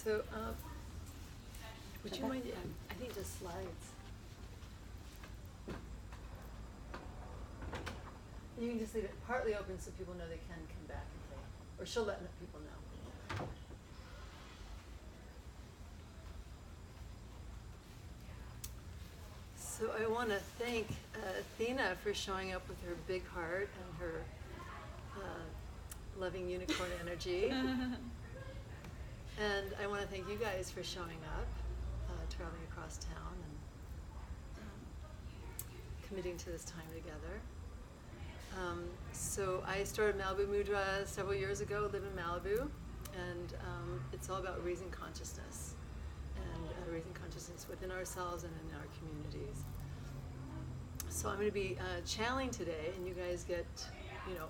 So, would you mind? I think the slides. You can just leave it partly open so people know they can come back and play, or she'll let people know. So I want to thank Athena for showing up with her big heart and her loving unicorn energy. And I want to thank you guys for showing up, traveling across town and committing to this time together. So I started Malibu Mudra several years ago, live in Malibu, and it's all about raising consciousness, and raising consciousness within ourselves and in our communities. So I'm going to be channeling today, and you guys get,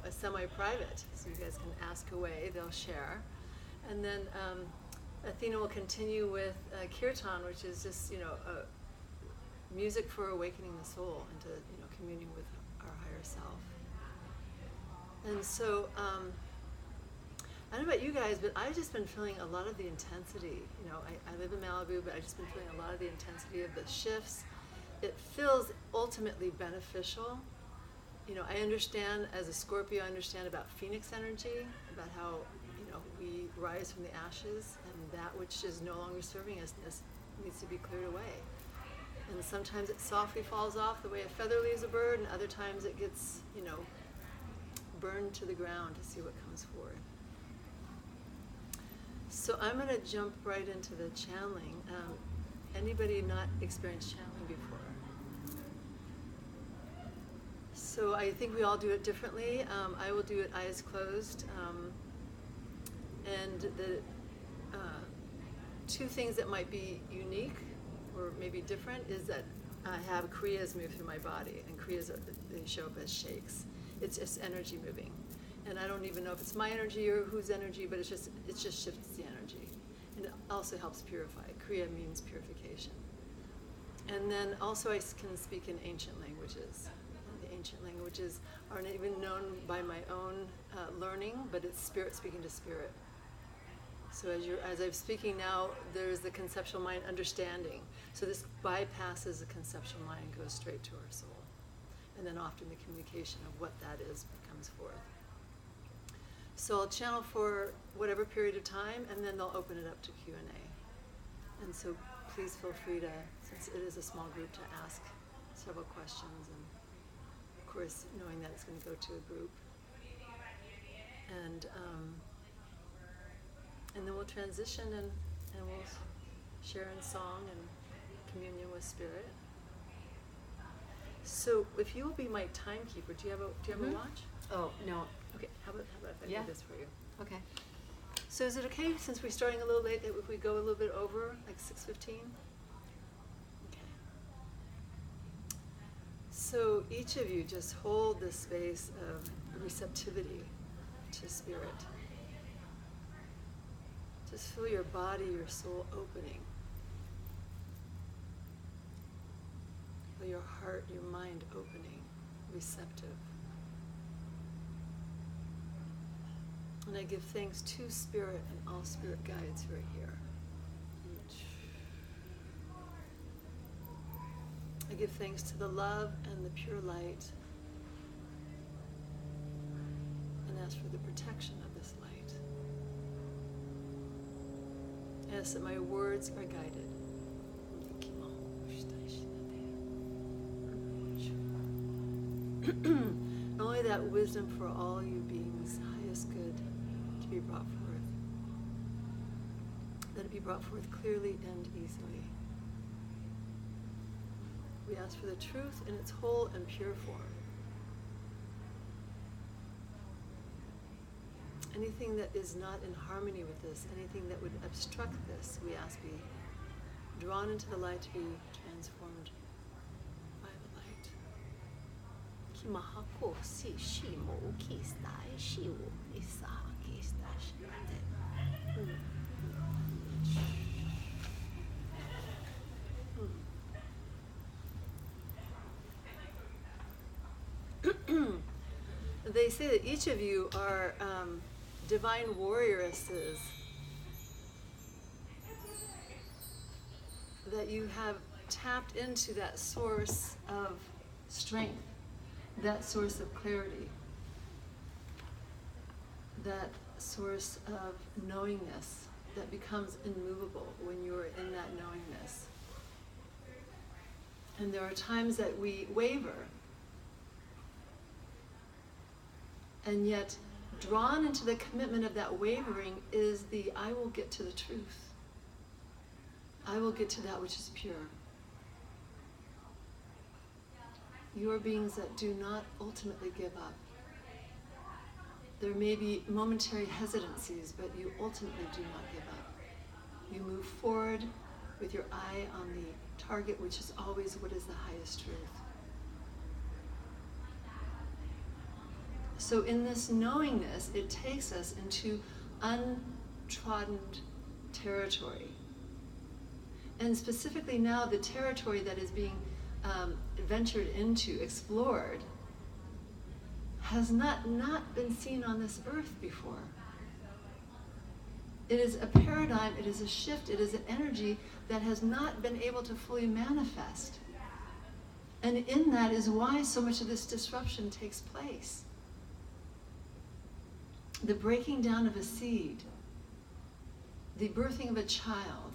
a semi-private, so you guys can ask away, they'll share. And then Athena will continue with kirtan, which is just, music for awakening the soul into, communing with our higher self. And so, I don't know about you guys, but I've just been feeling a lot of the intensity. I live in Malibu, but I've just been feeling a lot of the intensity of the shifts. It feels ultimately beneficial. I understand, as a Scorpio, I understand about Phoenix energy, about how, we rise from the ashes, and that which is no longer serving us needs to be cleared away. And sometimes it softly falls off the way a feather leaves a bird, and other times it gets, burned to the ground to see what comes forward. So I'm going to jump right into the channeling. Anybody not experienced channeling before? So I think we all do it differently. I will do it eyes closed. And the two things that might be unique or maybe different is that I have kriyas move through my body, and kriyas they show up as shakes. It's just energy moving, and I don't even know if it's my energy or whose energy, but it just shifts the energy, and it also helps purify. Kriya means purification, and then also I can speak in ancient languages. The ancient languages aren't even known by my own learning, but it's spirit speaking to spirit. So as I'm speaking now, there's the conceptual mind understanding. So this bypasses the conceptual mind and goes straight to our soul. And then often the communication of what that is comes forth. So I'll channel for whatever period of time, and then they'll open it up to Q&A. And so please feel free to, since it is a small group, to ask several questions, and of course knowing that it's going to go to a group. And then we'll transition and we'll share in song and communion with spirit. So if you will be my timekeeper, do you have a watch? Oh, no. Okay, how about if I do this for you? Okay. So is it okay, since we're starting a little late, that if we go a little bit over, like 6:15? Okay. So each of you just hold this space of receptivity to spirit. Just feel your body, your soul opening. Feel your heart, your mind opening, receptive. And I give thanks to Spirit and all Spirit guides who are here. I give thanks to the love and the pure light, and ask for the protection of this light. I ask that my words are guided. And only that wisdom for all you beings, highest good, to be brought forth. That it be brought forth clearly and easily. We ask for the truth in its whole and pure form. Anything that is not in harmony with this, anything that would obstruct this, we ask be drawn into the light to be transformed by the light. They say that each of you are divine warrioresses that you have tapped into that source of strength, that source of clarity, that source of knowingness that becomes immovable when you are in that knowingness. And there are times that we waver, and yet drawn into the commitment of that wavering is the I will get to the truth. I will get to that which is pure. You are beings that do not ultimately give up. There may be momentary hesitancies, but you ultimately do not give up. You move forward with your eye on the target, which is always what is the highest truth. So in this knowingness, it takes us into untrodden territory. And specifically now, the territory that is being ventured into, explored, has not been seen on this earth before. It is a paradigm, it is a shift, it is an energy that has not been able to fully manifest. And in that is why so much of this disruption takes place. The breaking down of a seed, the birthing of a child,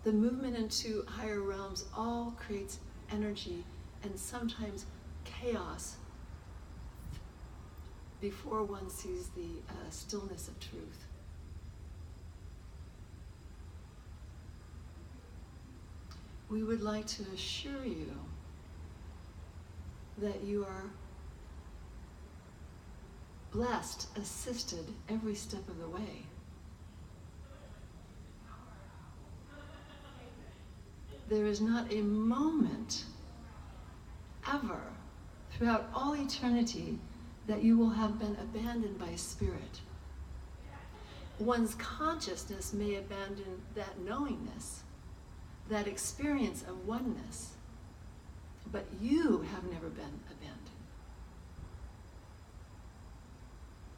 the movement into higher realms all creates energy and sometimes chaos before one sees the stillness of truth. We would like to assure you that you are blessed, assisted every step of the way. There is not a moment ever throughout all eternity that you will have been abandoned by spirit. One's consciousness may abandon that knowingness, that experience of oneness, but you have never been abandoned.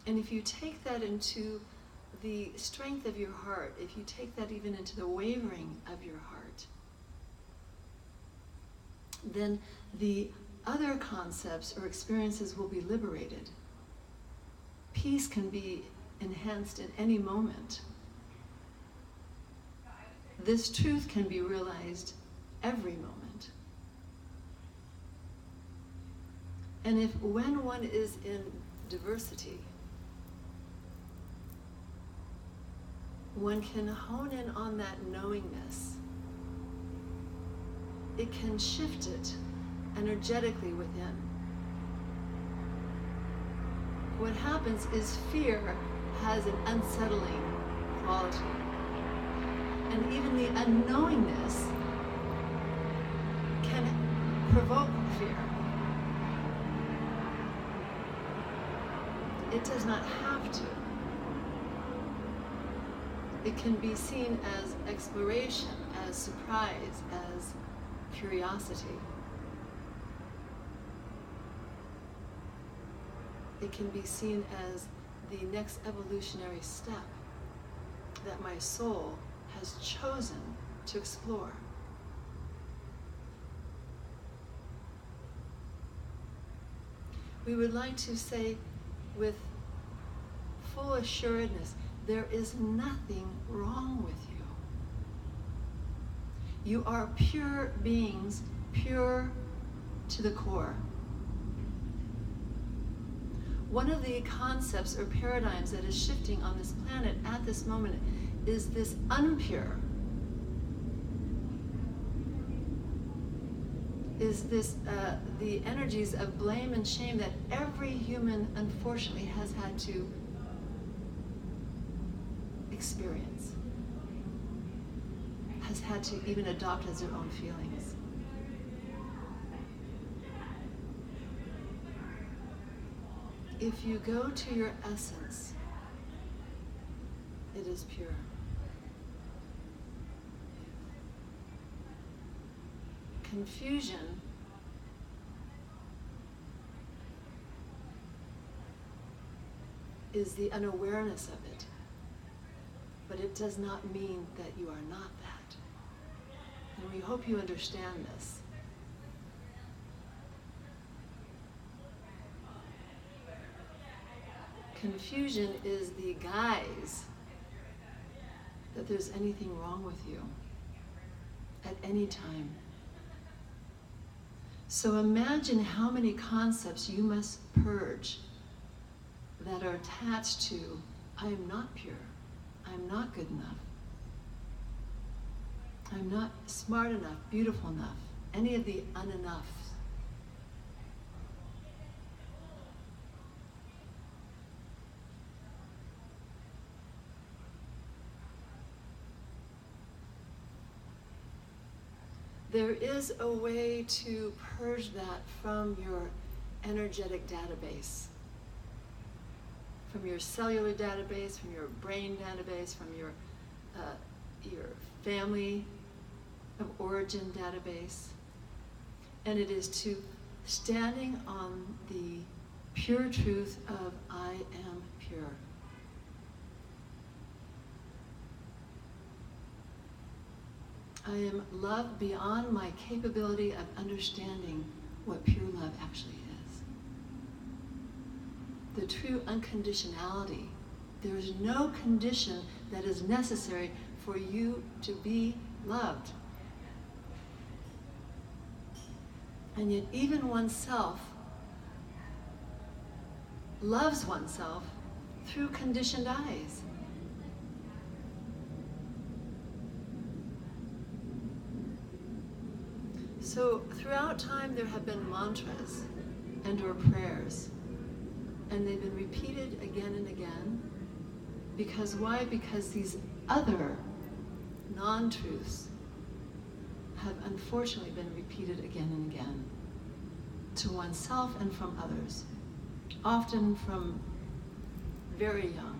And if you take that into the strength of your heart, if you take that even into the wavering of your heart, then the other concepts or experiences will be liberated. Peace can be enhanced in any moment. This truth can be realized every moment. And if when one is in diversity, one can hone in on that knowingness, it can shift it energetically within. What happens is fear has an unsettling quality. And even the unknowingness can provoke fear. It does not have to. It can be seen as exploration, as surprise, as curiosity. It can be seen as the next evolutionary step that my soul has chosen to explore. We would like to say with full assuredness, there is nothing wrong with you. You are pure beings, pure to the core. One of the concepts or paradigms that is shifting on this planet at this moment is this unpure, is this the energies of blame and shame that every human unfortunately has had to experience, has had to even adopt as their own feelings. If you go to your essence, it is pure. Confusion is the unawareness of it, but it does not mean that you are not that. and we hope you understand this. Confusion is the guise that there's anything wrong with you at any time. So imagine how many concepts you must purge that are attached to, I am not pure, I'm not good enough, I'm not smart enough, beautiful enough, any of the unenough. There is a way to purge that from your energetic database, from your cellular database, from your brain database, from your family of origin database. And it is to standing on the pure truth of I am pure. I am love beyond my capability of understanding what pure love actually is. The true unconditionality. There is no condition that is necessary for you to be loved. And yet even oneself loves oneself through conditioned eyes. So throughout time there have been mantras and or prayers, and they've been repeated again and again. Because why? Because these other non-truths have unfortunately been repeated again and again to oneself and from others, often from very young.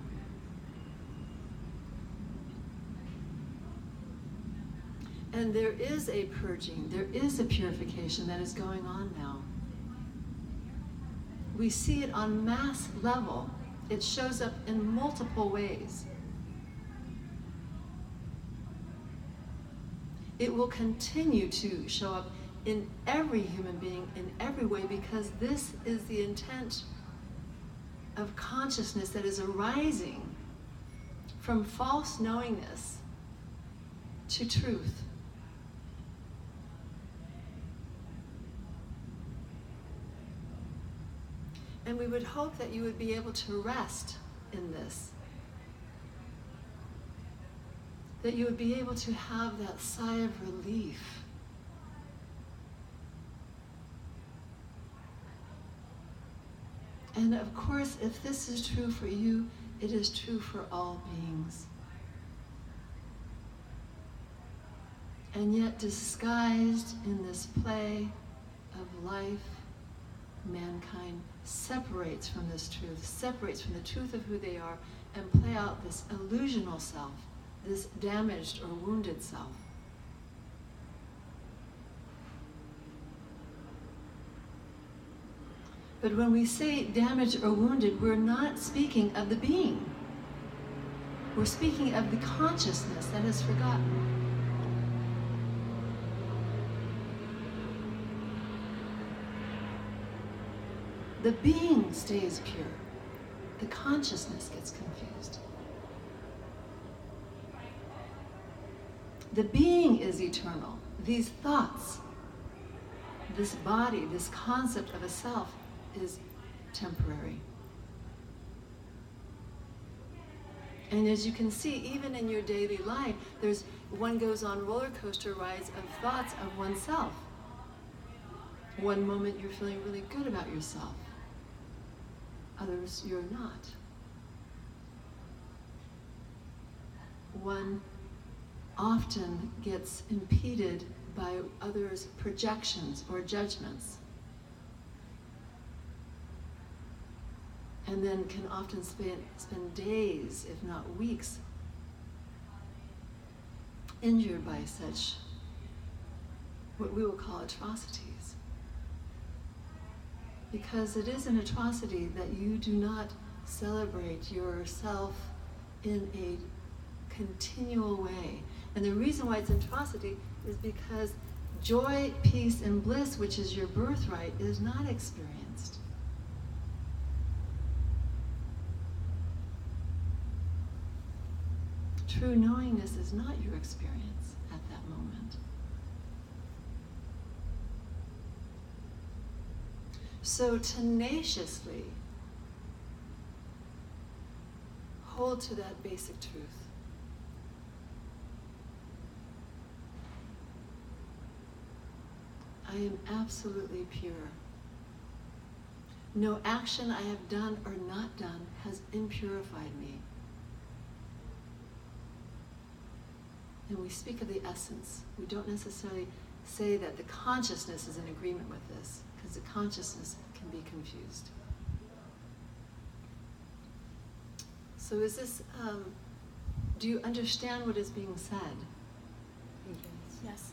And there is a purging, there is a purification that is going on now. We see it on mass level. It shows up in multiple ways. It will continue to show up in every human being in every way, because this is the intent of consciousness that is arising from false knowingness to truth. And we would hope that you would be able to rest in this. That you would be able to have that sigh of relief. And of course, if this is true for you, it is true for all beings. And yet disguised in this play of life, mankind separates from this truth, separates from the truth of who they are, and play out this illusional self, this damaged or wounded self. But when we say damaged or wounded, we're not speaking of the being. We're speaking of the consciousness that is forgotten. The being stays pure. The consciousness gets confused. The being is eternal. These thoughts, this body, this concept of a self is temporary. And as you can see, even in your daily life, one goes on roller coaster rides of thoughts of oneself. One moment you're feeling really good about yourself. Others you're not. One often gets impeded by others' projections or judgments, and then can often spend days, if not weeks, injured by such what we will call atrocities. Because it is an atrocity that you do not celebrate yourself in a continual way. And the reason why it's an atrocity is because joy, peace, and bliss, which is your birthright, is not experienced. True knowingness is not your experience at that moment. So tenaciously hold to that basic truth. I am absolutely pure. No action I have done or not done has impurified me. And we speak of the essence. We don't necessarily say that the consciousness is in agreement with this, because the consciousness can be confused. So is this, do you understand what is being said? Yes.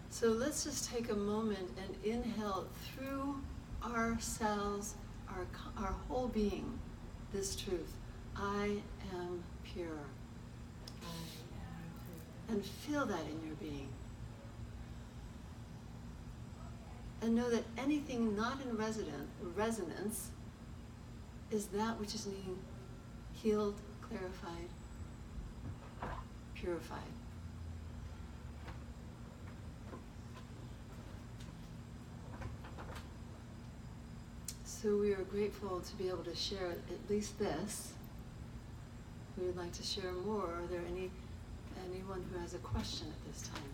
So let's just take a moment and inhale through our cells, our whole being, this truth. I am pure. And feel that in your being. And know that anything not in resonance is that which is needing healed, clarified, purified. So we are grateful to be able to share at least this. We would like to share more. Are there anyone who has a question at this time?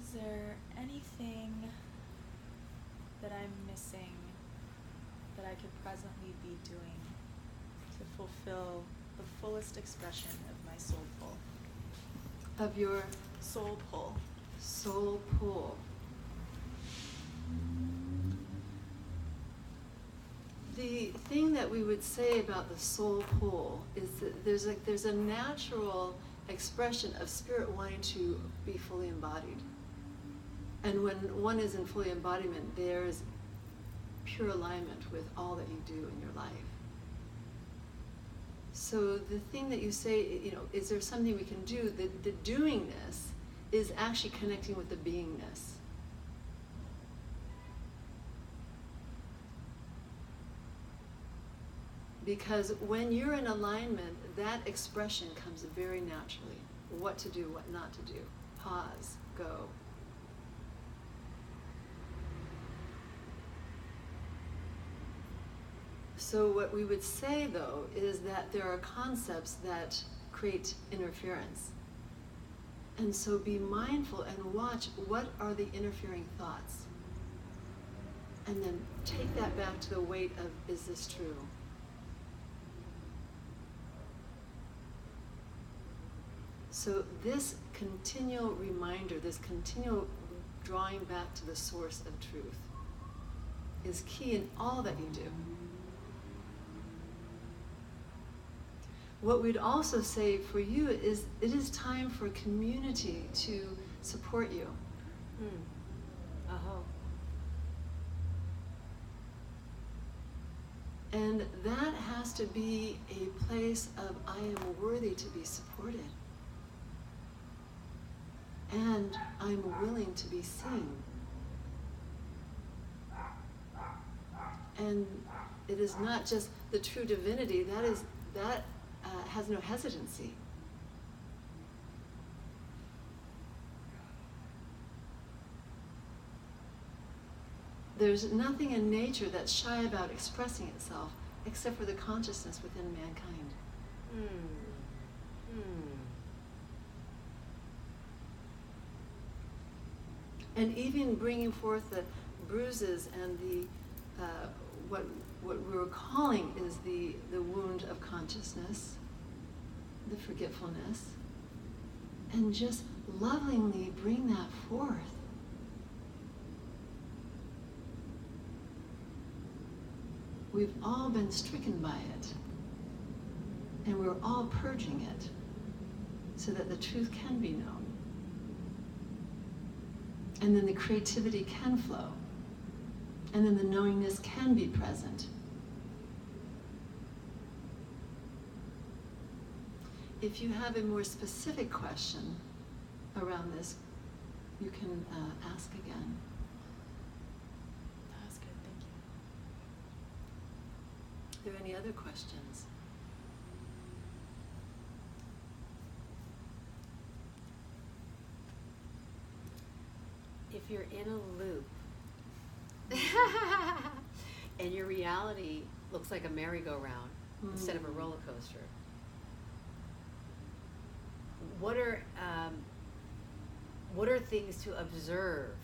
Is there anything that I'm missing that I could presently be doing to fulfill the fullest expression of my soul pull? Of your Soul pull. soul pull. The thing that we would say about the soul pull is that there's a natural expression of spirit wanting to be fully embodied. And when one is in fully embodiment, there's pure alignment with all that you do in your life. So the thing that you say, is there something we can do? The doingness is actually connecting with the beingness. Because when you're in alignment, that expression comes very naturally. What to do, what not to do. Pause, go. So what we would say, though, is that there are concepts that create interference. And so be mindful and watch what are the interfering thoughts. And then take that back to the weight of, is this true? So this continual reminder, this continual drawing back to the source of truth is key in all that you do. What we'd also say for you is it is time for community to support you. And that has to be a place of I am worthy to be supported. And I'm willing to be seen. And it is not just the true divinity, that has no hesitancy. There's nothing in nature that's shy about expressing itself except for the consciousness within mankind. And even bringing forth the bruises and the what we're calling is the wound of consciousness, the forgetfulness, and just lovingly bring that forth. We've all been stricken by it, and we're all purging it so that the truth can be known. And then the creativity can flow. And then the knowingness can be present. if you have a more specific question around this, you can ask again. That was good, thank you. Are there any other questions? If you're in a loop and your reality looks like a merry-go-round instead of a roller coaster, what are things to observe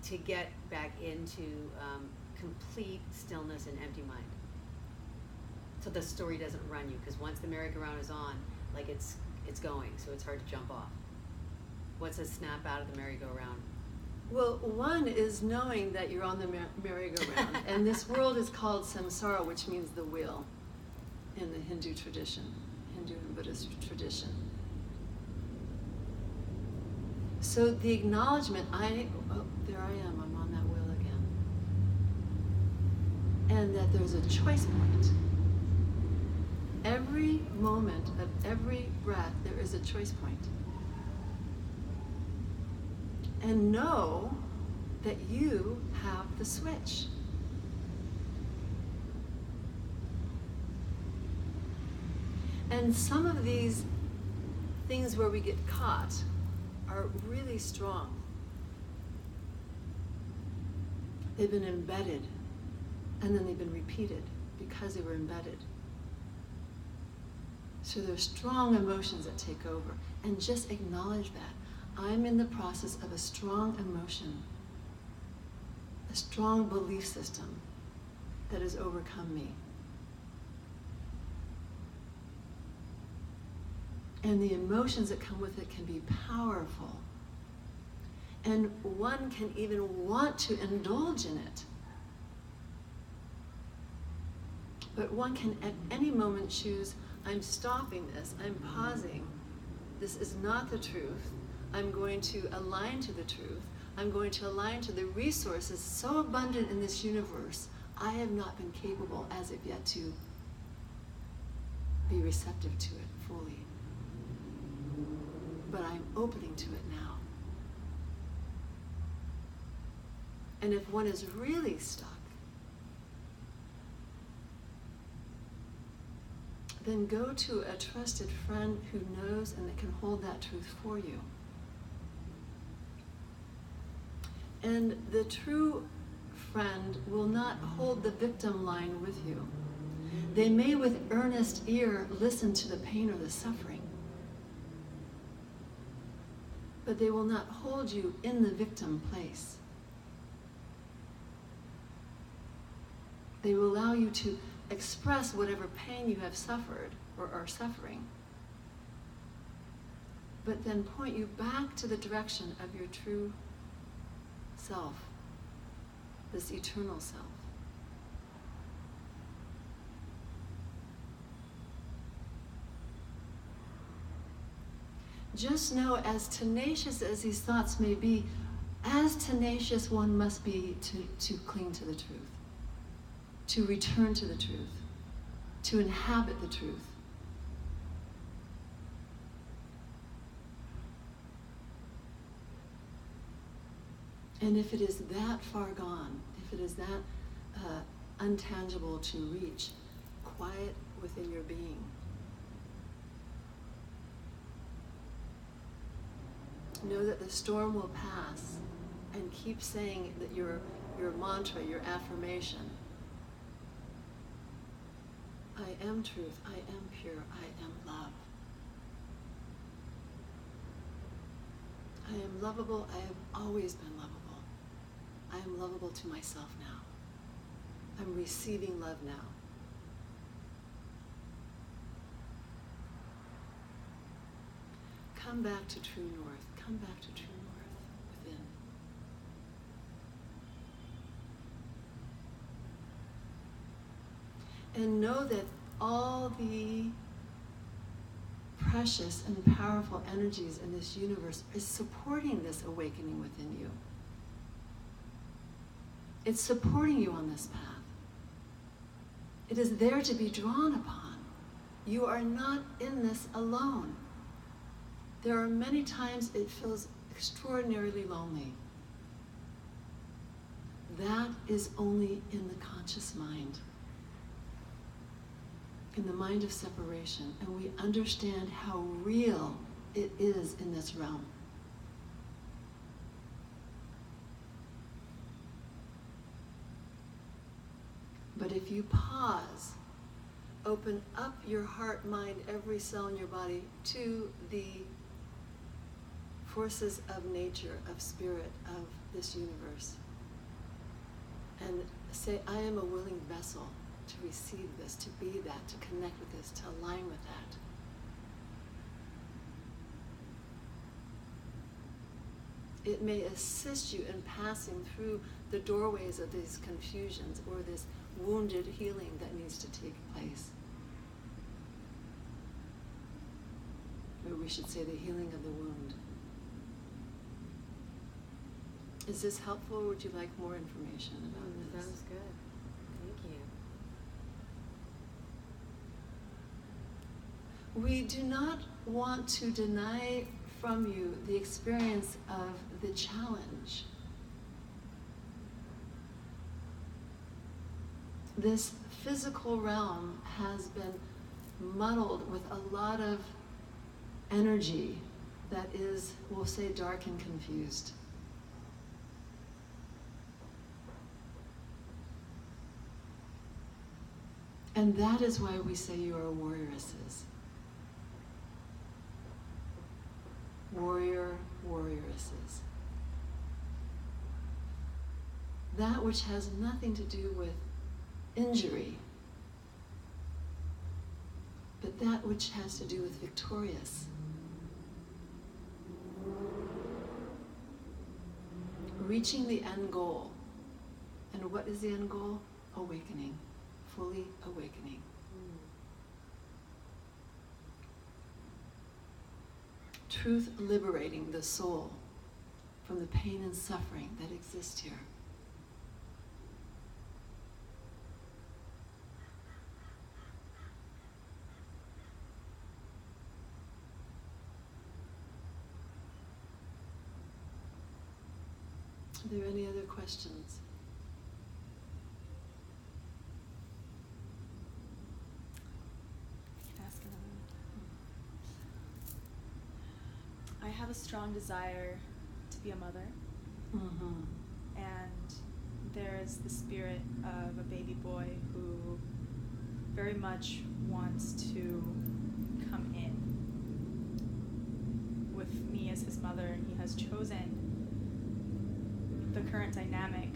to get back into complete stillness and empty mind, so the story doesn't run you? Because once the merry-go-round is on, like it's going, so it's hard to jump off. What's a snap out of the merry-go-round? Well, one is knowing that you're on the merry-go-round, and this world is called samsara, which means the wheel in the Hindu tradition, Hindu and Buddhist tradition. So the acknowledgement, there I am, I'm on that wheel again. And that there's a choice point. Every moment of every breath, there is a choice point. And know that you have the switch. And some of these things where we get caught are really strong. They've been embedded, and then they've been repeated because they were embedded. So there's strong emotions that take over, and just acknowledge that. I'm in the process of a strong emotion, a strong belief system that has overcome me. And the emotions that come with it can be powerful. And one can even want to indulge in it. But one can at any moment choose, I'm stopping this, I'm pausing. This is not the truth. I'm going to align to the truth. I'm going to align to the resources so abundant in this universe. I have not been capable as of yet to be receptive to it fully. But I'm opening to it now. And if one is really stuck, then go to a trusted friend who knows and that can hold that truth for you. And the true friend will not hold the victim line with you. They may with earnest ear listen to the pain or the suffering, but they will not hold you in the victim place. They will allow you to express whatever pain you have suffered or are suffering, but then point you back to the direction of your true self, this eternal self. Just know, as tenacious as these thoughts may be, as tenacious one must be to cling to the truth, to return to the truth, to inhabit the truth. And if it is that far gone, if it is that untangible to reach, quiet within your being. Know that the storm will pass, and keep saying that your mantra, your affirmation. I am truth, I am pure, I am love. I am lovable, I have always been lovable. I am lovable to myself now. I'm receiving love now. Come back to true north. Come back to true north within. And know that all the precious and powerful energies in this universe is supporting this awakening within you. It's supporting you on this path. It is there to be drawn upon. you are not in this alone. There are many times it feels extraordinarily lonely. That is only in the conscious mind, in the mind of separation, and we understand how real it is in this realm. But if you pause, open up your heart, mind, every cell in your body to the forces of nature, of spirit, of this universe, and say, I am a willing vessel to receive this, to be that, to connect with this, to align with that. It may assist you in passing through the doorways of these confusions or this wounded healing that needs to take place. Or we should say the healing of the wound. Is this helpful, or would you like more information about this? That was good. Thank you. We do not want to deny from you the experience of the challenge. This physical realm has been muddled with a lot of energy that is, we'll say, dark and confused. And that is why we say you are warrioresses. Warrior, warrioresses. That which has nothing to do with injury, but that which has to do with victorious. Reaching the end goal. And what is the end goal? Awakening. Fully awakening. Truth liberating the soul from the pain and suffering that exist here. Are there any other questions? Ask another one. I have a strong desire to be a mother. Mm-hmm. And there is the spirit of a baby boy who very much wants to come in with me as his mother, and he has chosen the current dynamic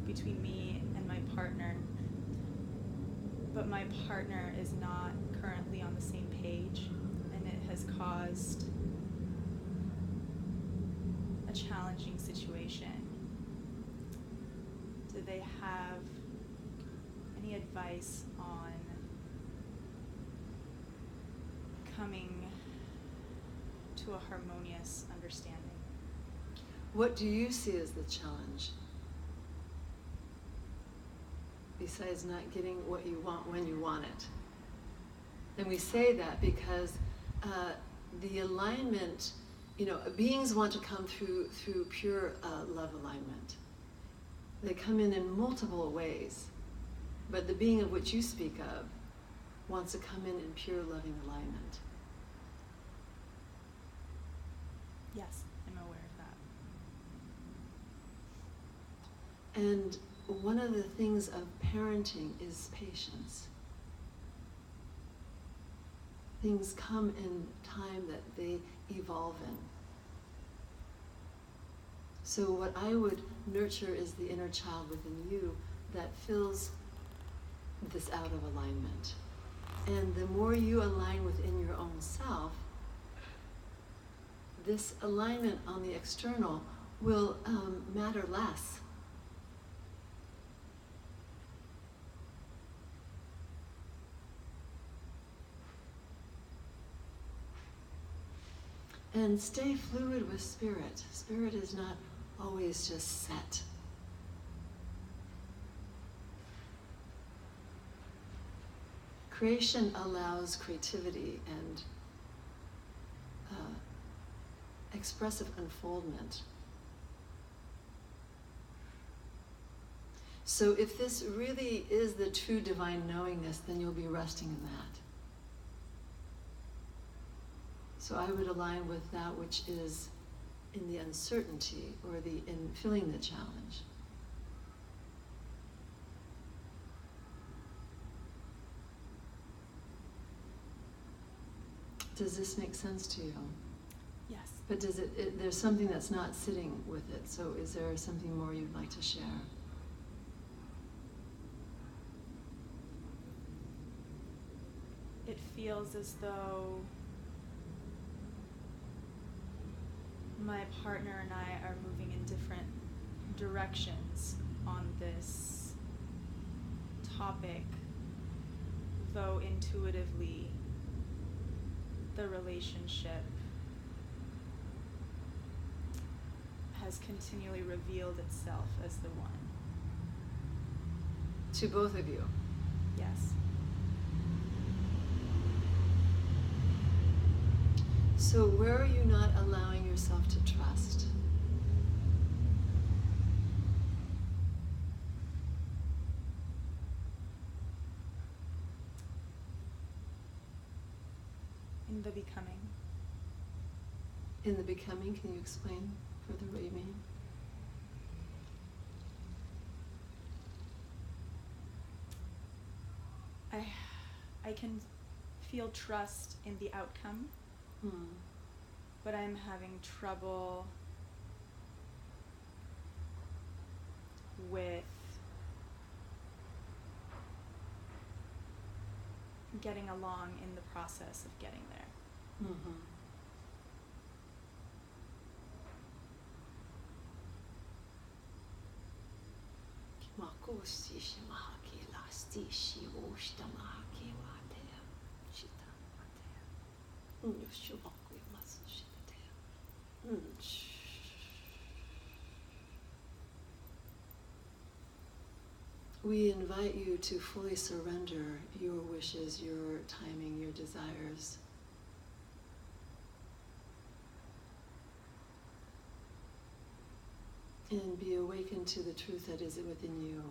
between me and my partner. But my partner is not currently on the same page, and it has caused a challenging situation. Do they have any advice on coming to a harmonious understanding? What do you see as the challenge? Besides not getting what you want when you want it. And we say that because the alignment, beings want to come through pure love alignment. They come in multiple ways, but the being of which you speak of wants to come in pure loving alignment. Yes, I'm aware of that. And one of the things of parenting is patience. Things come in time that they evolve in. So what I would nurture is the inner child within you that fills this out of alignment. And the more you align within your own self, this alignment on the external will matter less. And stay fluid with spirit. Spirit is not always just set. Creation allows creativity and expressive unfoldment. So if this really is the true divine knowingness, then you'll be resting in that. So I would align with that which is in the uncertainty or in feeling the challenge. Does this make sense to you? Yes. But does there's something that's not sitting with it, so is there something more you'd like to share? It feels as though my partner and I are moving in different directions on this topic, though intuitively the relationship has continually revealed itself as the one. To both of you? Yes. So where are you not allowing yourself to trust? In the becoming. In the becoming, can you explain further what you mean? I can feel trust in the outcome, but I'm having trouble with getting along in the process of getting there. Mm-hmm. We invite you to fully surrender your wishes, your timing, your desires. And be awakened to the truth that is within you.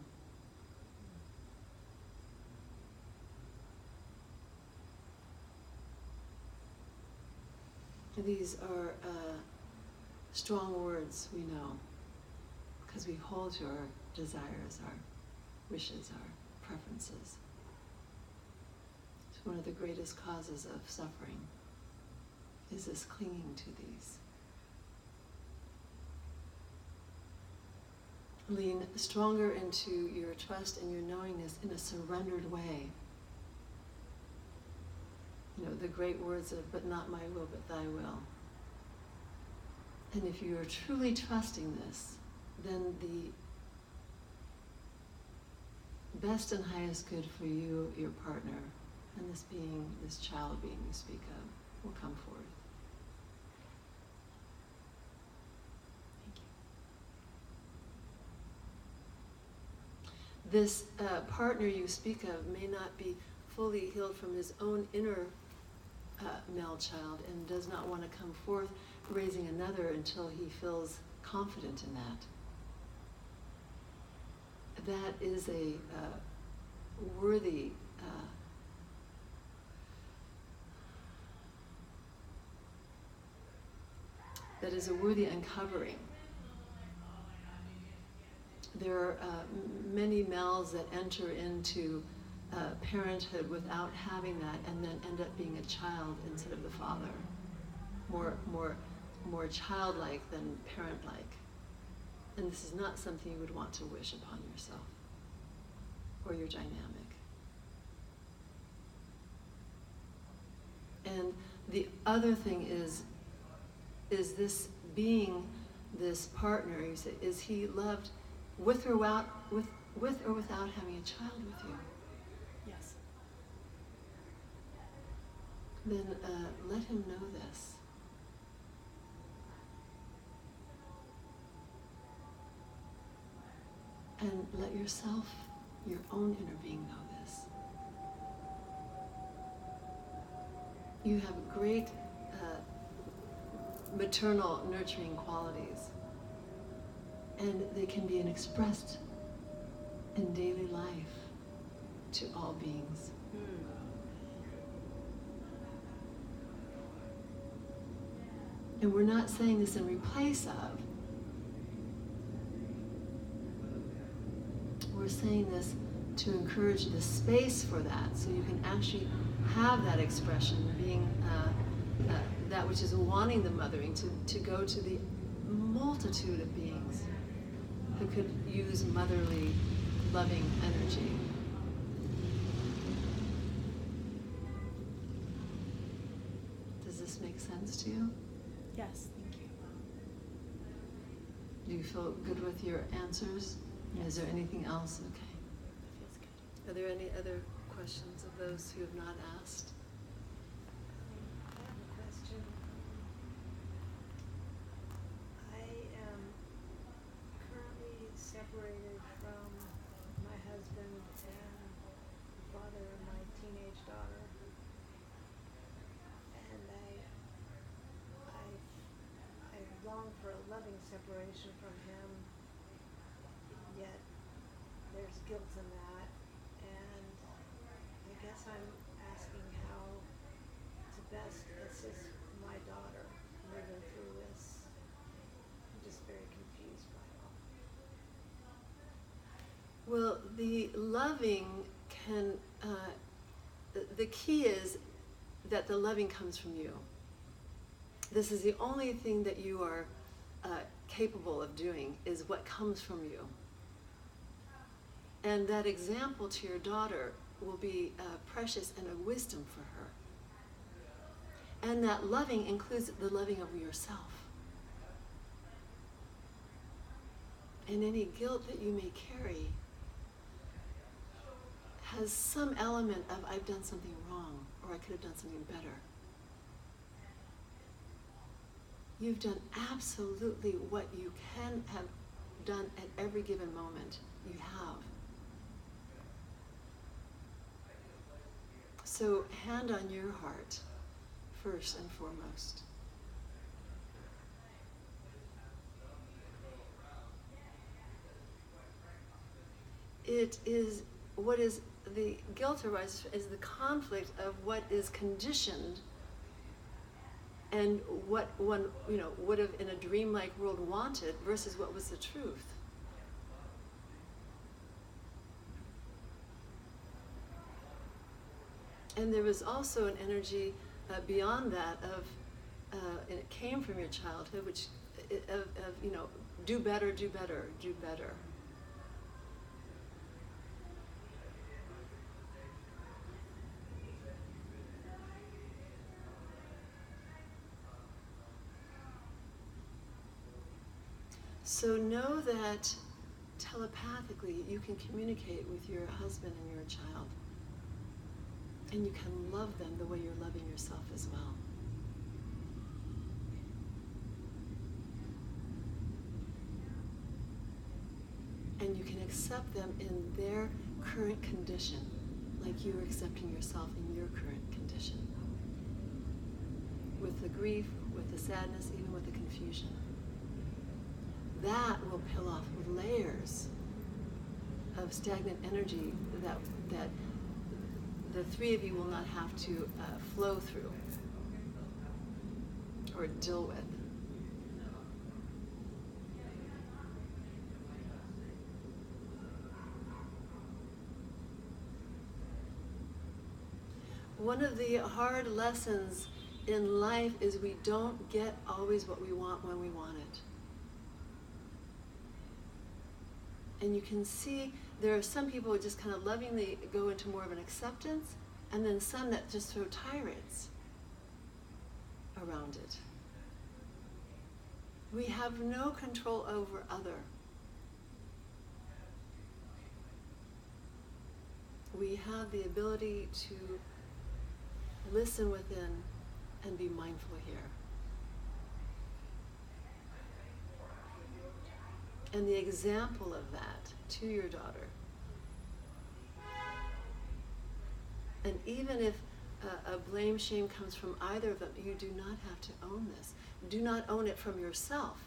These are strong words, we know, because we hold to our desires, our wishes, our preferences. It's one of the greatest causes of suffering, is this clinging to these. Lean stronger into your trust and your knowingness in a surrendered way. You know, the great words of, but not my will, but thy will. And if you are truly trusting this, then the best and highest good for you, your partner, and this being, this child being you speak of, will come forth. Thank you. This partner you speak of may not be fully healed from his own inner male child and does not want to come forth raising another until he feels confident in that. That is a worthy uncovering. There are many males that enter into parenthood without having that, and then end up being a child instead of the father. More childlike than parent-like. And this is not something you would want to wish upon yourself or your dynamic. And the other thing is this being, this partner, you say, is he loved with or without having a child with you? Yes. Then let him know this. And let yourself, your own inner being, know this. you have great maternal nurturing qualities, and they can be expressed in daily life to all beings. And we're not saying this in replace of, we're saying this to encourage the space for that, so you can actually have that expression, being that which is wanting the mothering, to go to the multitude of beings who could use motherly, loving energy. Does this make sense to you? Yes, thank you. Do you feel good with your answers? Yes. Is there anything else? Okay. That feels good. Are there any other questions of those who have not asked? I have a question. I am currently separated from my husband and the father of my teenage daughter. And I long for a loving separation from him, yet there's guilt in that. And I guess I'm asking how to best assist my daughter moving through this. I'm just very confused by it all. Well, the loving can, the key is that the loving comes from you. This is the only thing that you are capable of doing, is what comes from you. And that example to your daughter will be precious and a wisdom for her. And that loving includes the loving of yourself. And any guilt that you may carry has some element of, I've done something wrong, or I could have done something better. You've done absolutely what you can have done at every given moment. You have. So hand on your heart, first and foremost. It is, what is the guilt arises is the conflict of what is conditioned and what one, would have in a dreamlike world wanted versus what was the truth. And there was also an energy beyond that of, and it came from your childhood, which of do better, do better, do better. So know that telepathically you can communicate with your husband and your child. And you can love them the way you're loving yourself as well. And you can accept them in their current condition, like you are accepting yourself in your current condition. With the grief, with the sadness, even with the confusion. That will peel off layers of stagnant energy that the three of you will not have to flow through or deal with. One of the hard lessons in life is we don't get always what we want when we want it. And you can see there are some people who just kind of lovingly go into more of an acceptance, and then some that just throw tirades around it. We have no control over other. We have the ability to listen within and be mindful here. And the example of that to your daughter. And even if a blame shame comes from either of them. You do not have to own this. Do not own it from yourself,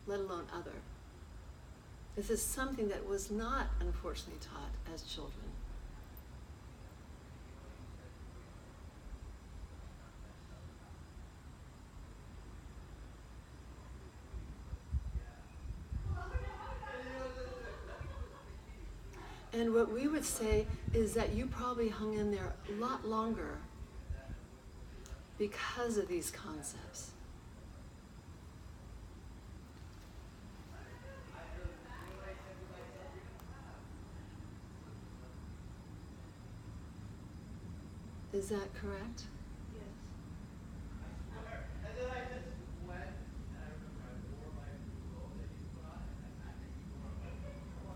let alone other. This is something that was not, unfortunately, taught as children. And what we would say is that you probably hung in there a lot longer because of these concepts. Is that correct? Yes.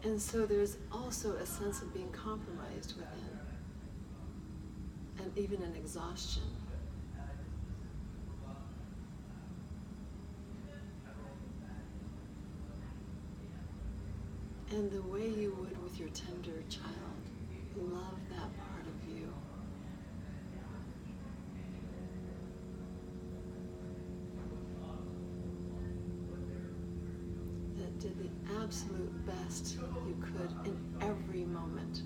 And so there's also a sense of being compromised within, and even an exhaustion. And the way you would with your tender child, love that part of you. That did the absolute best you could in every moment.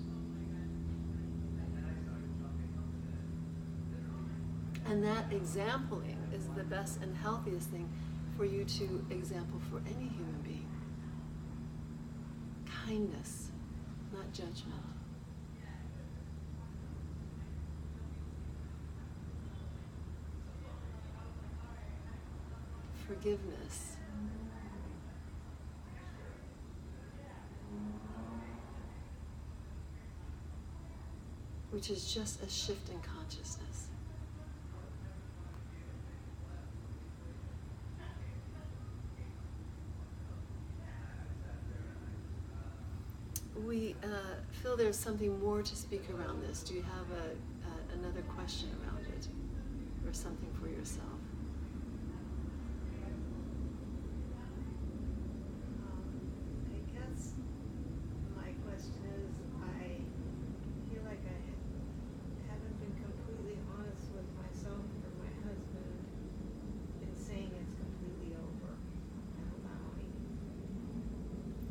And that exampling is the best and healthiest thing for you to example for any human being. Kindness, not judgment. Forgiveness. Which is just a shift in consciousness. We feel there's something more to speak around this. Do you have another question around it, or something for yourself? I guess my question is, I feel like I haven't been completely honest with myself or my husband in saying it's completely over and allowing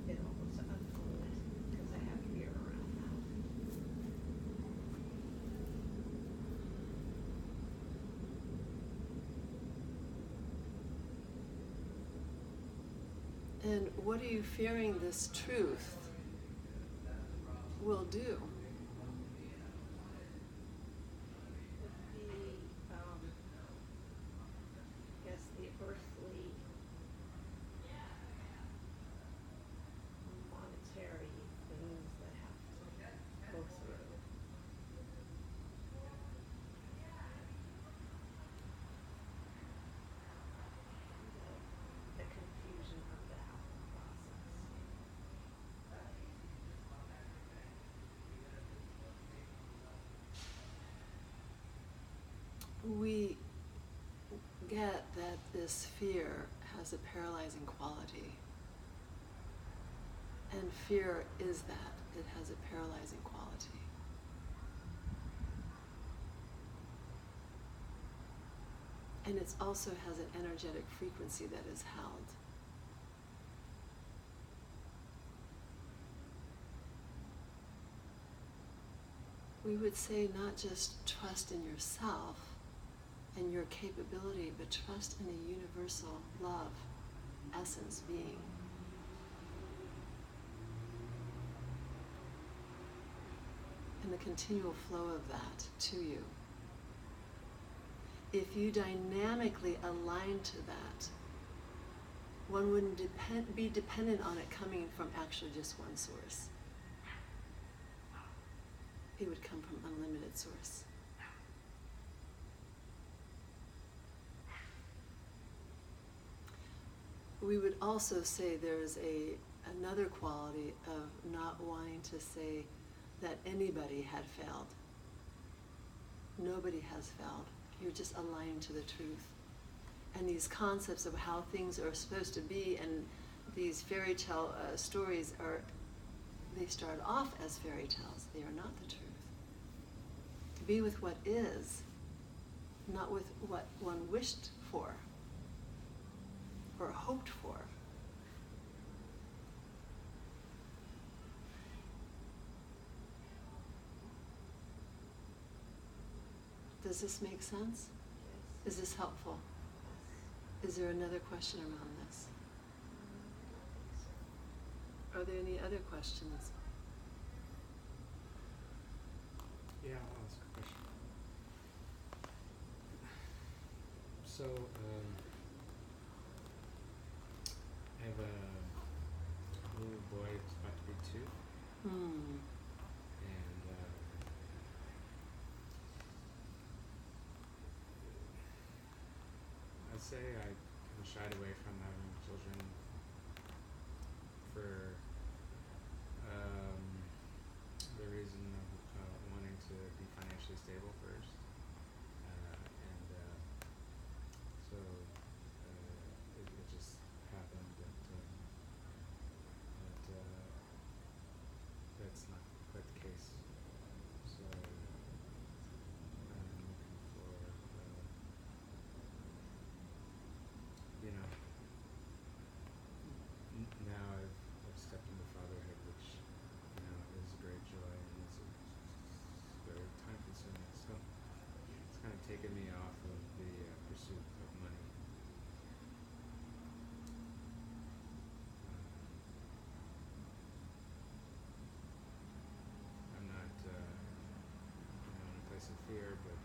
it almost to unfold because I have fear around that. And what are you fearing this truth will do? Would be, I guess, the earthly, monetary things that have to go through. The confusion of that process. We get that this fear has a paralyzing quality. And fear is that. It has a paralyzing quality. And it also has an energetic frequency that is held. We would say not just trust in yourself and your capability, but trust in a universal love, essence, being. And the continual flow of that to you. If you dynamically align to that, one wouldn't be dependent on it coming from actually just one source. It would come from unlimited source. We would also say there's another quality of not wanting to say that anybody had failed. Nobody has failed. You're just aligning to the truth. And these concepts of how things are supposed to be, and these fairy tale stories they start off as fairy tales. They are not the truth. be with what is, not with what one wished for or hoped for. Does this make sense? Yes. Is this helpful? Is there another question around this? Are there any other questions? Yeah, I'll ask a question. So, I have a little boy who's about to be 2, Hmm. and I'd say I kind of shied away from having children for the reason of wanting to be financially stable first, and so it just happened that that's not quite the case. So I'm looking for now I've stepped into fatherhood, which is a great joy, and it's very time consuming. So it's kind of taken me off of the pursuit of money. I'm not in a place of fear, but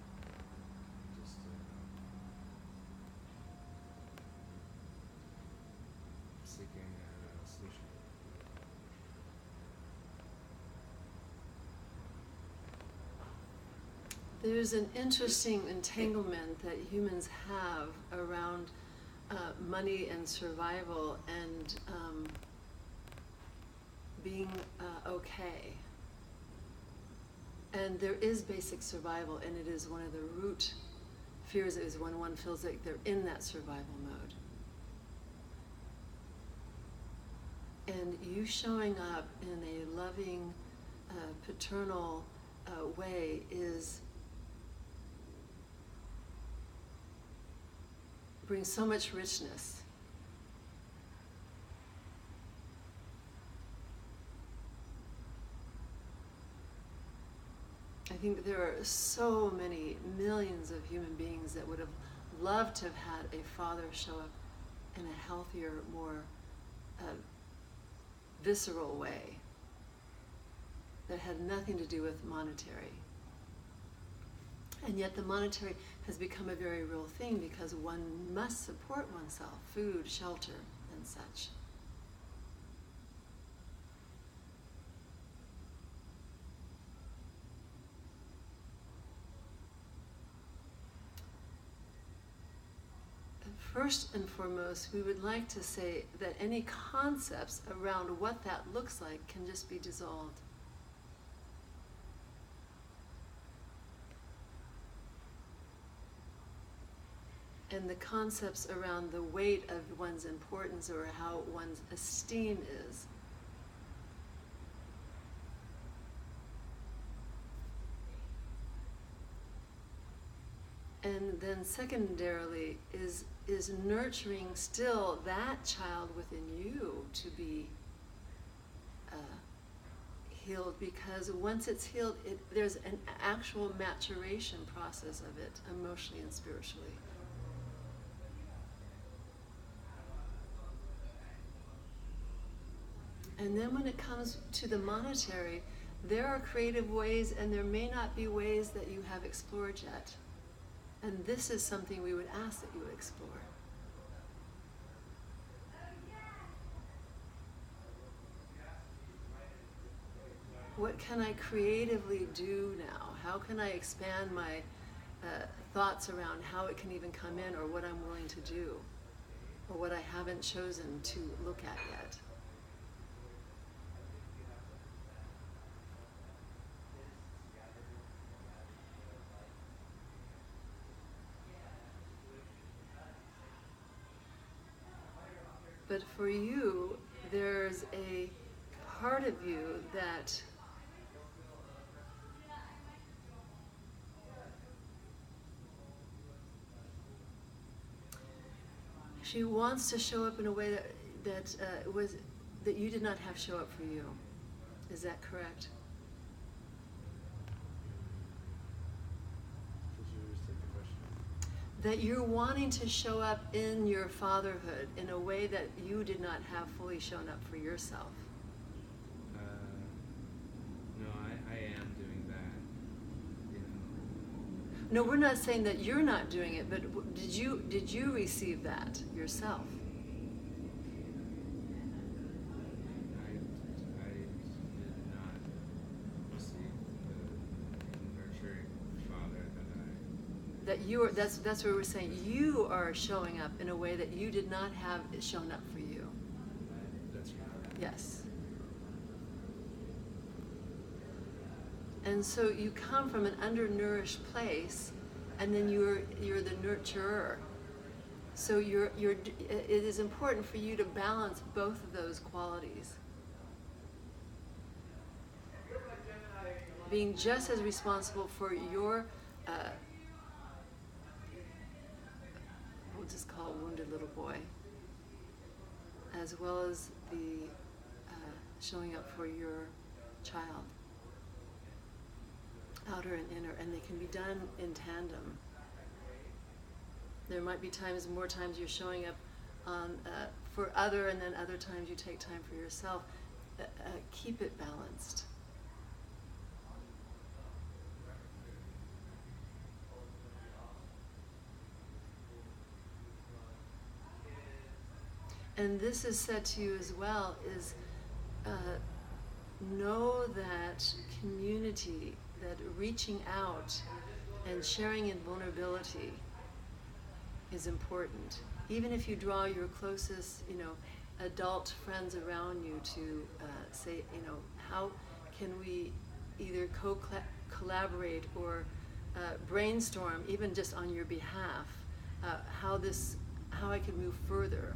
just seeking a solution. There's an interesting entanglement that humans have around money and survival and being okay. And there is basic survival, and it is one of the root fears is when one feels like they're in that survival mode. And you showing up in a loving, paternal way brings so much richness. I think there are so many millions of human beings that would have loved to have had a father show up in a healthier, more visceral way that had nothing to do with monetary. And yet the monetary has become a very real thing because one must support oneself, food, shelter, and such. First and foremost, we would like to say that any concepts around what that looks like can just be dissolved. And the concepts around the weight of one's importance or how one's esteem is. And then secondarily is nurturing still that child within you to be healed, because once it's healed, there's an actual maturation process of it, emotionally and spiritually. And then when it comes to the monetary, there are creative ways and there may not be ways that you have explored yet. And this is something we would ask that you would explore. What can I creatively do now? How can I expand my thoughts around how it can even come in, or what I'm willing to do, or what I haven't chosen to look at yet? But for you, there's a part of you that She wants to show up in a way that you did not have show up for you. Is that correct? Could you restate the question? That you're wanting to show up in your fatherhood in a way that you did not have fully shown up for yourself. No, I am doing that. You know. No, we're not saying that you're not doing it, but did you receive that yourself? I did not receive the nurturing father that That you are, that's where we're saying you are showing up in a way that you did not have shown up for you. that's right. Yes. And so you come from an undernourished place, and then you're the nurturer. So it is important for you to balance both of those qualities. Being just as responsible for your, we'll just call it wounded little boy, as well as the showing up for your child. Outer and inner, and they can be done in tandem. There might be more times you're showing up for other, and then other times you take time for yourself. Keep it balanced. And this is said to you as well, is know that community, that reaching out and sharing in vulnerability is important. Even if you draw your closest, adult friends around you to say, how can we either collaborate or brainstorm, even just on your behalf, how I can move further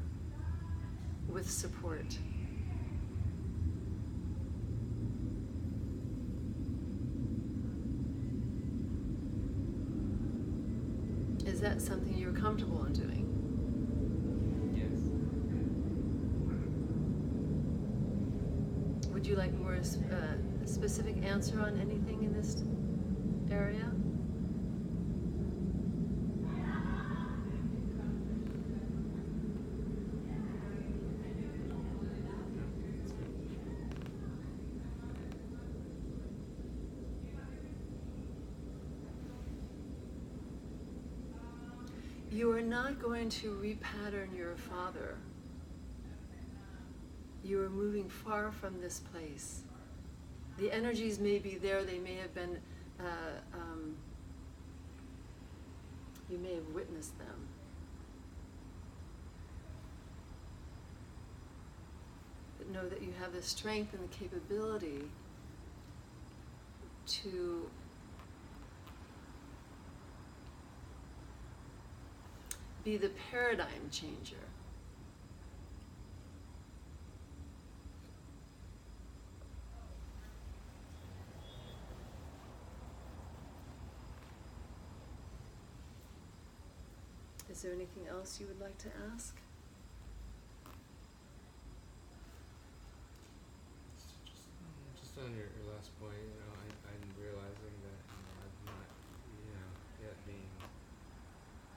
with support. Is that something you're comfortable in doing? Yes. Would you like more specific answer on anything in this area? You are not going to repattern your father. You are moving far from this place. The energies may be there, they may have been, you may have witnessed them. But know that you have the strength and the capability to be the paradigm changer. Is there anything else you would like to ask? Just on your last point, I'm realizing that I've not, yet being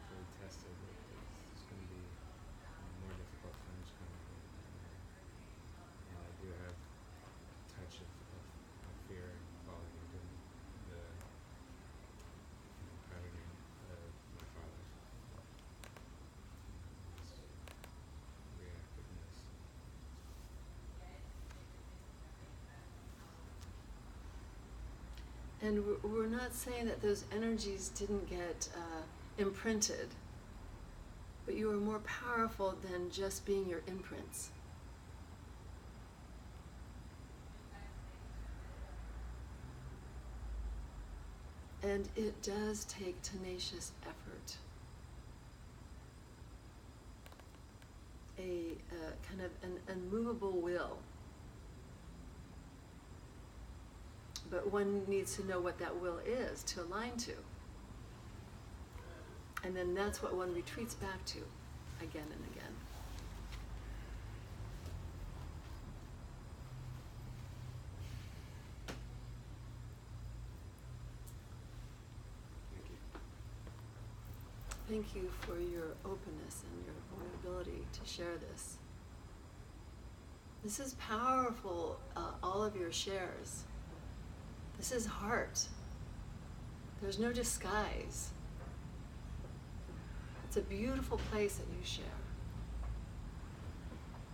fully tested. There's going to be more difficult times coming, and I do have a touch of fear and falling into the patterning of my father's reactiveness. And we're not saying that those energies didn't get imprinted, but you are more powerful than just being your imprints. And it does take tenacious effort. A kind of an unmovable will. But one needs to know what that will is to align to. And then that's what one retreats back to again and again. Thank you for your openness and your vulnerability to share this. This is powerful, all of your shares. This is heart. There's no disguise. It's a beautiful place that you share.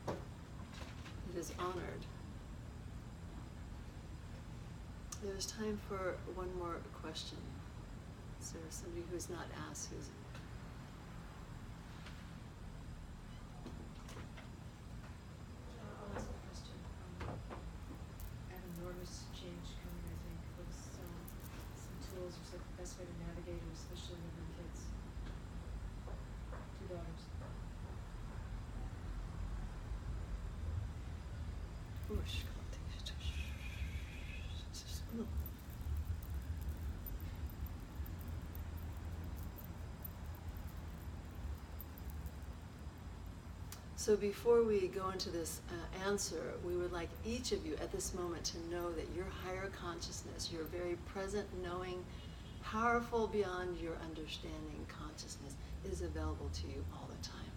It is honored. There's time for one more question. Is there somebody who's not asked who's... I'll ask a question. An enormous change coming, I think, with some tools. It's like the best way to navigate it, especially with my kids. 2 daughters. So before we go into this answer, we would like each of you at this moment to know that your higher consciousness, your very present, knowing, powerful beyond your understanding consciousness is available to you all the time.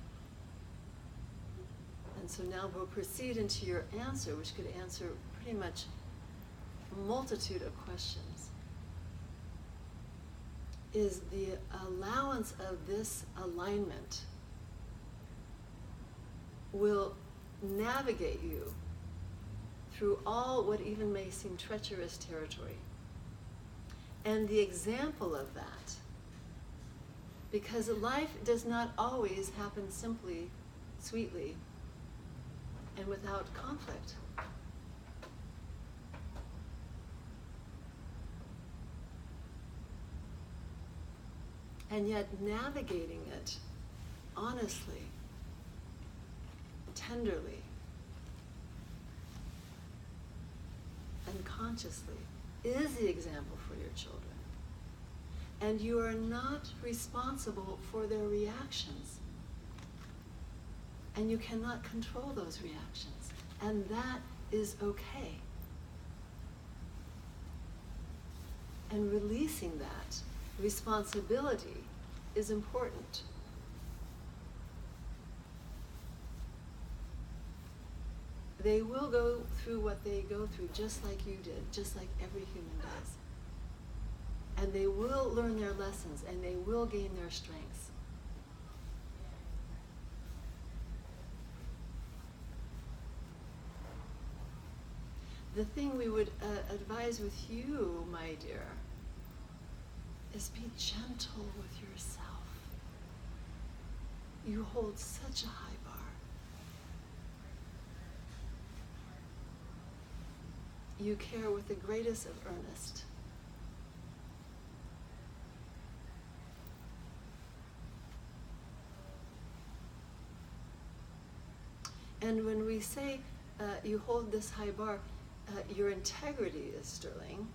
And so now we'll proceed into your answer, which could answer pretty much a multitude of questions. Is the allowance of this alignment will navigate you through all what even may seem treacherous territory. And the example of that, because life does not always happen simply, sweetly, and without conflict. And yet navigating it honestly, tenderly, and consciously is the example for your children. And you are not responsible for their reactions. And you cannot control those reactions. And that is okay. And releasing that responsibility is important. They will go through what they go through just like you did, just like every human does. And they will learn their lessons and they will gain their strengths. The thing we would advise with you, my dear, is be gentle with yourself. You hold such a high bar. You care with the greatest of earnest. And when we say you hold this high bar, your integrity is sterling.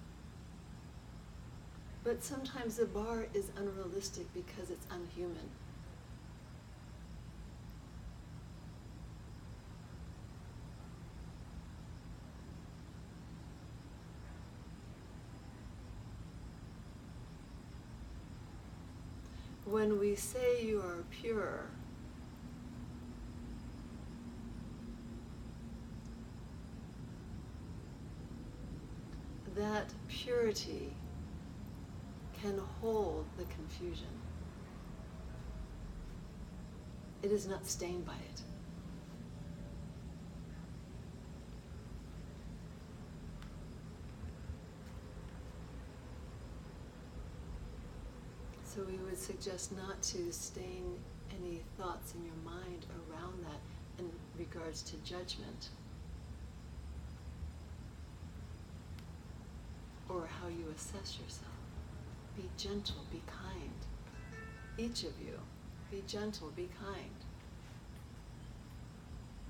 But sometimes the bar is unrealistic because it's unhuman. When we say you are pure, that purity can hold the confusion. It is not stained by it. So we would suggest not to stain any thoughts in your mind around that in regards to judgment or how you assess yourself. Be gentle, be kind. Each of you, be gentle, be kind.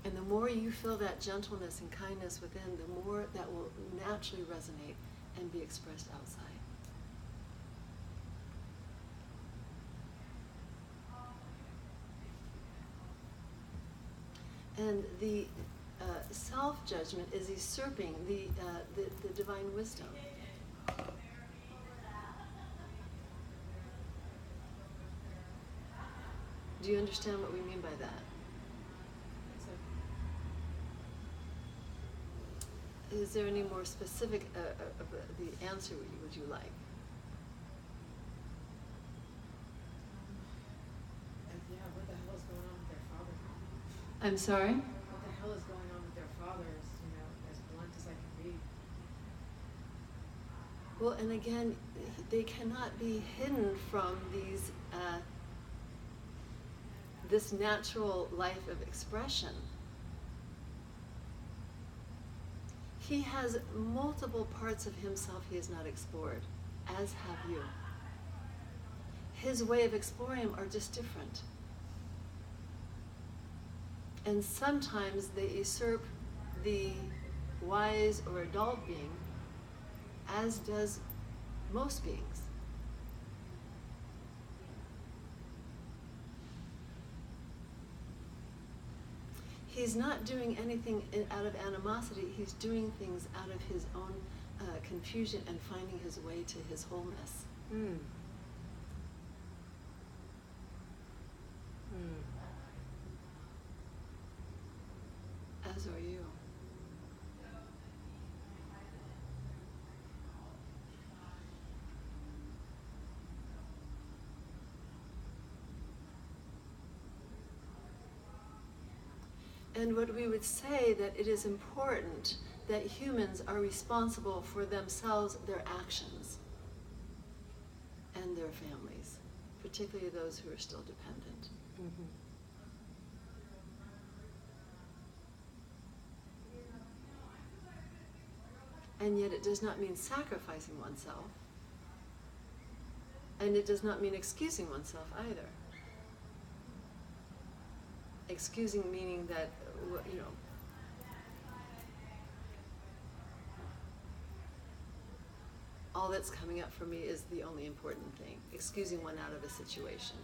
And the more you feel that gentleness and kindness within, the more that will naturally resonate and be expressed outside. And the self-judgment is usurping the divine wisdom. Do you understand what we mean by that? So, Is there any more specific of the answer would you like? yeah, what the hell is going on with their father? I'm sorry? What the hell is going on with their father is, as blunt as I can be. Well, and again, they cannot be hidden from these, this natural life of expression. He has multiple parts of himself he has not explored, as have you. His way of exploring them are just different. And sometimes they usurp the wise or adult being, as does most beings. He's not doing anything out of animosity, he's doing things out of his own confusion and finding his way to his wholeness. Mm. As are you. And what we would say that it is important that humans are responsible for themselves, their actions, and their families, particularly those who are still dependent. Mm-hmm. And yet it does not mean sacrificing oneself. And it does not mean excusing oneself either. Excusing meaning that, all that's coming up for me is the only important thing. Excusing one out of a situation.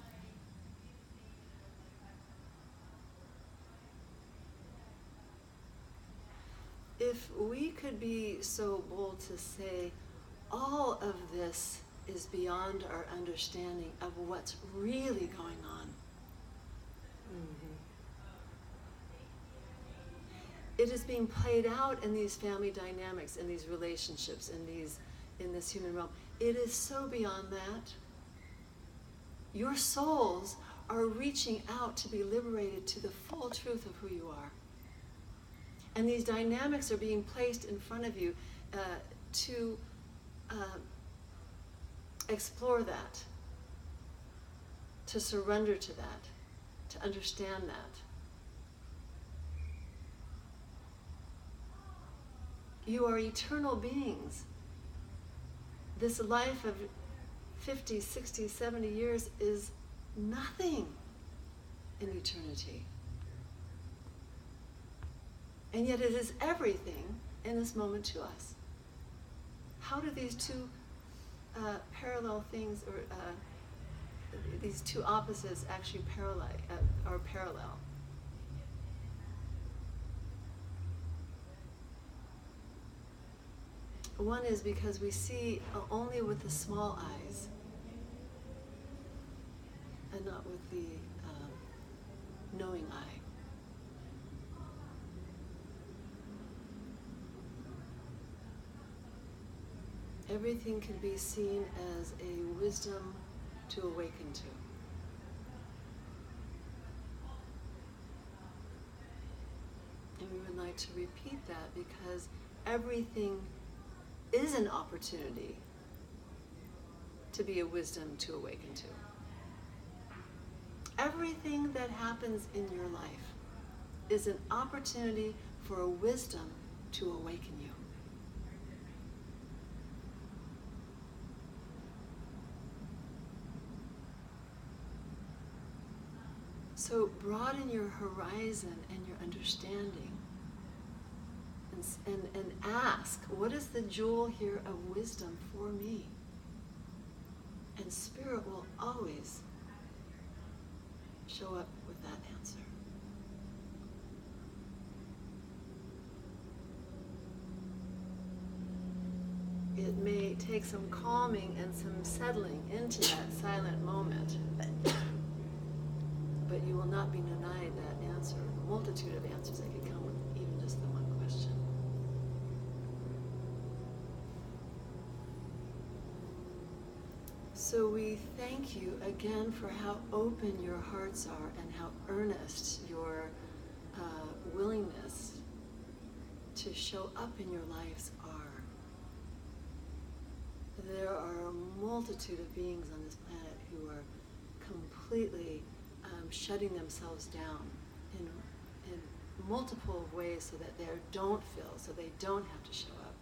If we could be so bold to say, all of this is beyond our understanding of what's really going on. Mm-hmm. It is being played out in these family dynamics, in these relationships, in this human realm. It is so beyond that. Your souls are reaching out to be liberated to the full truth of who you are. And these dynamics are being placed in front of you to explore that, to surrender to that, to understand that. You are eternal beings. This life of 50, 60, 70 years is nothing in eternity. And yet it is everything in this moment to us. How do these two parallel things, or these two opposites actually are parallel? One is because we see only with the small eyes and not with the knowing eye. Everything can be seen as a wisdom to awaken to. And we would like to repeat that because everything is an opportunity to be a wisdom to awaken to. Everything that happens in your life is an opportunity for a wisdom to awaken you. So broaden your horizon and your understanding and ask, what is the jewel here of wisdom for me? And Spirit will always show up with that answer. It may take some calming and some settling into that silent moment. But But you will not be denied that answer, the multitude of answers that could come with even just the one question. So we thank you again for how open your hearts are and how earnest your willingness to show up in your lives are. There are a multitude of beings on this planet who are completely shutting themselves down in multiple ways so that they don't feel, so they don't have to show up.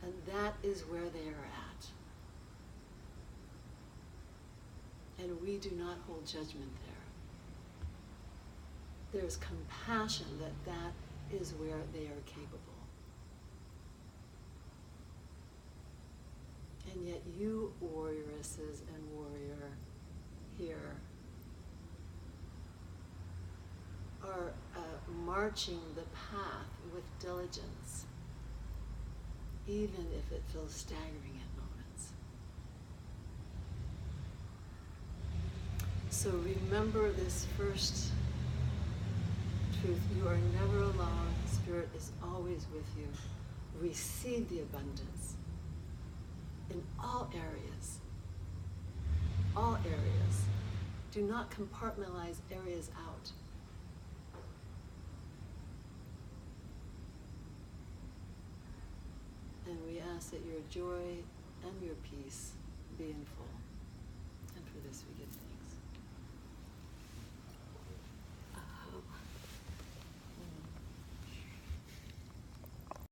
And that is where they are at. And we do not hold judgment there. There's compassion that that is where they are capable. And yet you warrioresses and warrior here are marching the path with diligence, even if it feels staggering at moments. So remember this first truth: you are never alone. Spirit is always with you. Receive the abundance in all areas. All areas. Do not compartmentalize areas out. And we ask that your joy and your peace be in full. And for this we